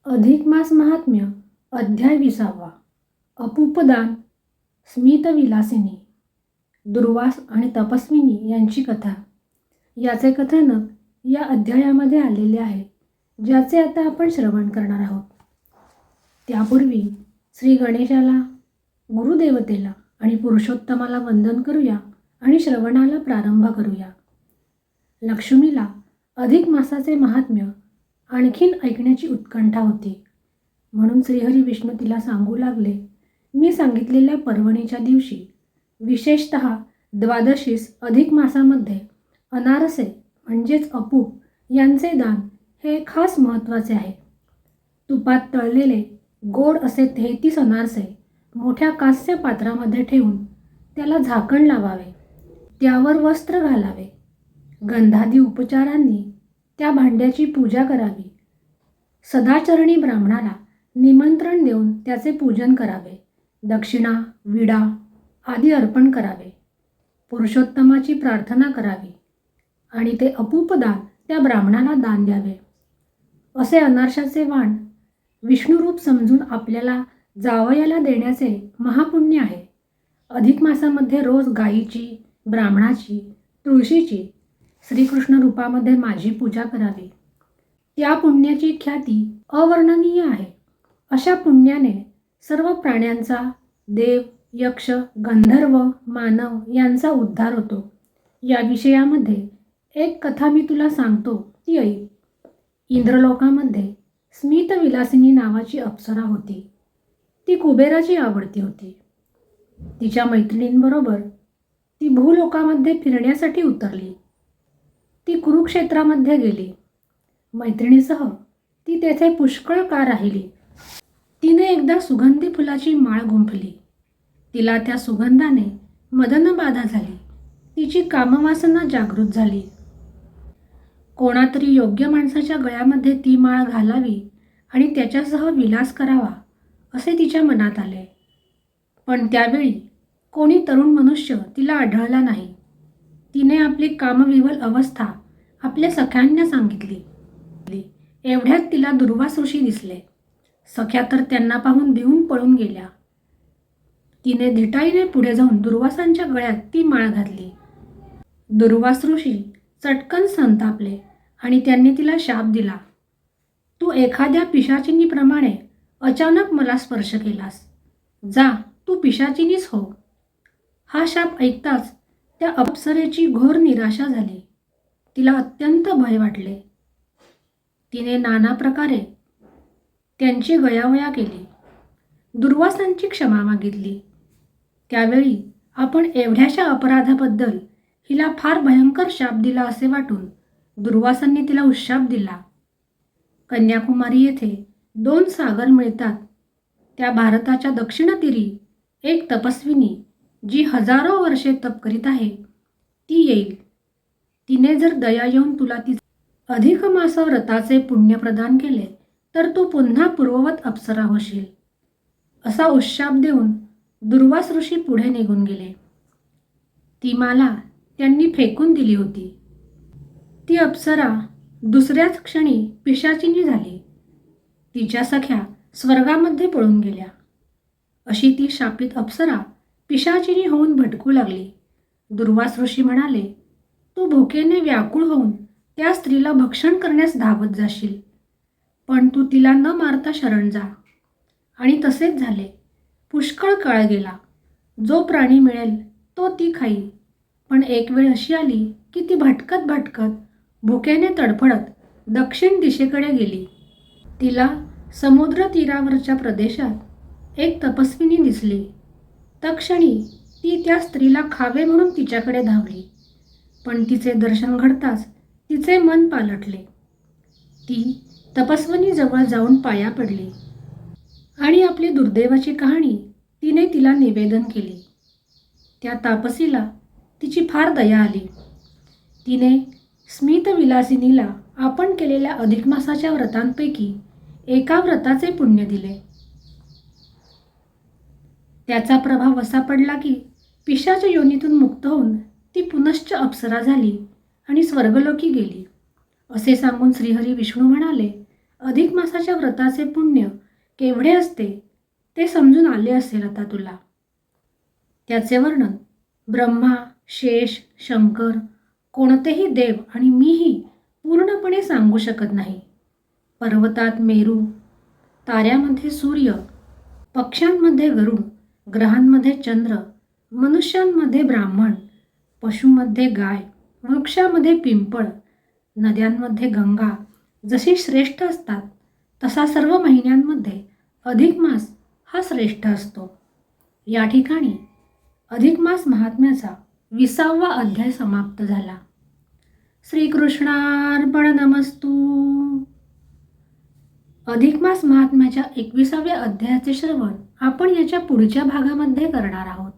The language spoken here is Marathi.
अधिक मास महात्म्य अध्याय 20वा. अपूपदान. स्मितविलासिनी. दुर्वास आणि तपस्विनी यांची कथा. याचे कथानक या अध्यायामध्ये आलेले आहे, ज्याचे आता आपण श्रवण करणार आहोत. त्यापूर्वी श्री गणेशाला, गुरुदेवतेला आणि पुरुषोत्तमाला वंदन करूया आणि श्रवणाला प्रारंभ करूया. लक्ष्मीला अधिक मासाचे महात्म्य आणखीन ऐकण्याची उत्कंठा होती, म्हणून श्रीहरी विष्णू तिला सांगू लागले, मी सांगितलेल्या पर्वणीच्या दिवशी, विशेषतः द्वादशीस अधिक मासामध्ये अनारसे म्हणजेच अपूप यांचे दान हे खास महत्त्वाचे आहे. तुपात तळलेले गोड असे 33 अनारसे मोठ्या कांस्य पात्रामध्ये ठेवून त्याला झाकण लावावे, त्यावर वस्त्र घालावे, गंधादी उपचारांनी त्या भांड्याची पूजा करावी, सदाचरणी ब्राह्मणाला निमंत्रण देऊन त्याचे पूजन करावे, दक्षिणा, विडा आदी अर्पण करावे, पुरुषोत्तमाची प्रार्थना करावी आणि ते अपूपदान त्या ब्राह्मणाला दान द्यावे. असे अनारशाचे वाण विष्णुरूप समजून आपल्याला जावयाला देण्याचे महापुण्य आहे. अधिक मासामध्ये रोज गायीची, ब्राह्मणाची, तुळशीची, श्रीकृष्ण रूपामध्ये माझी पूजा करावी. त्या पुण्याची ख्याती अवर्णनीय आहे. अशा पुण्याने सर्व प्राण्यांचा, देव, यक्ष, गंधर्व, मानव यांचा उद्धार होतो. या विषयामध्ये एक कथा मी तुला सांगतो, ती ऐक. इंद्रलोकामध्ये स्मितविलासिनी नावाची अप्सरा होती. ती कुबेराची आवडती होती. तिच्या मैत्रिणींबरोबर ती भूलोकामध्ये फिरण्यासाठी उतरली. ती कुरुक्षेत्रामध्ये गेली. मैत्रिणीसह ती तेथे पुष्कळ काळ राहिली. तिने एकदा सुगंधी फुलाची माळ गुंफली. तिला त्या सुगंधाने मदनबाधा झाली. तिची कामवासना जागृत झाली. कोणातरी योग्य माणसाच्या गळ्यामध्ये ती माळ घालावी आणि त्याच्यासह विलास करावा असे तिच्या मनात आले. पण त्यावेळी कोणी तरुण मनुष्य तिला आढळला नाही. तिने आपली कामविवल अवस्था आपल्या सख्यांना सांगितली. एवढ्यात तिला दुर्वास ऋषी दिसले. सख्या तर त्यांना पाहून भिवून पळून गेल्या. तिने धिटाईने पुढे जाऊन दुर्वासांच्या गळ्यात ती माळ घातली. दुर्वास ऋषी चटकन संतापले आणि त्यांनी तिला शाप दिला, तू एखाद्या पिशाचिनीप्रमाणे अचानक मला स्पर्श केलास. जा, तू पिशाचिनीच हो. हा शाप ऐकताच त्या अप्सरेची घोर निराशा झाली. तिला अत्यंत भय वाटले. तिने नाना प्रकारे त्यांची गयावया केली. दुर्वासांची क्षमा मागितली. त्यावेळी आपण एवढ्याशा अपराधाबद्दल हिला फार भयंकर शाप दिला असे वाटून दुर्वासांनी तिला उशाप दिला. कन्याकुमारी येथे 2 सागर मिळतात. त्या भारताच्या दक्षिण तीरी एक तपस्विनी, जी हजारो वर्षे तप करीत आहे, ती येईल. तिने जर दया येऊन तुला ती अधिक मास व्रताचे पुण्य प्रदान केले तर तू पुन्हा पूर्ववत अप्सरा होशील. असा उशाप देऊन दुर्वास ऋषी पुढे निघून गेले. ती माला त्यांनी फेकून दिली होती. ती अप्सरा दुसऱ्याच क्षणी पिशाचिनी झाली. तिच्या सख्या स्वर्गामध्ये पळून गेल्या. अशी ती शापित अप्सरा पिशाचिनी होऊन भटकू लागली. दुर्वास ऋषी म्हणाले, तू भुकेने व्याकुळ होऊन त्या स्त्रीला भक्षण करण्यास धावत जाशील, पण तू तिला न मारता शरण जा. आणि तसेच झाले. पुष्कळ काळ गेला. जो प्राणी मिळेल तो ती खाई. पण एक वेळ अशी आली की ती भटकत भटकत भुकेने तडफडत दक्षिण दिशेकडे गेली. तिला समुद्र तीरावरच्या प्रदेशात एक तपस्विनी दिसली. तत्क्षणी ती त्या स्त्रीला खावे म्हणून तिच्याकडे धावली. पण तिचे दर्शन घडताच तिचे मन पालटले. ती तपस्विनीजवळ जाऊन पाया पडली आणि आपली दुर्दैवाची कहाणी तिने तिला निवेदन केली. त्या तापसीला तिची फार दया आली. तिने स्मितविलासिनीला आपण केलेल्या अधिक मासाच्या व्रतांपैकी एका व्रताचे पुण्य दिले. त्याचा प्रभाव असा पडला की पिशाच योनीतून मुक्त होऊन ती पुनश्च अप्सरा झाली आणि स्वर्गलोकी गेली. असे सांगून श्रीहरी विष्णू म्हणाले, अधिक मासाच्या व्रताचे पुण्य केवढे असते ते समजून आले असेल आता तुला. त्याचे वर्णन ब्रह्मा, शेष, शंकर, कोणतेही देव आणि मीही पूर्णपणे सांगू शकत नाही. पर्वतात मेरू, ताऱ्यामध्ये सूर्य, पक्ष्यांमध्ये गरुड, ग्रहांमध्ये चंद्र, मनुष्यांमध्ये ब्राह्मण, पशुमध्ये गाय, वृक्षामध्ये पिंपळ, नद्यांमध्ये गंगा जशी श्रेष्ठ असतात तसा सर्व महिन्यांमध्ये अधिक मास हा श्रेष्ठ असतो. या ठिकाणी अधिक मास महात्म्याचा 20वा अध्याय समाप्त झाला. श्रीकृष्णार्पणमस्तु. अधिक मास महात्म्याच्या 21व्या अध्यायाचे श्रवण आपण याच्या पुढच्या भागामध्ये करणार आहोत.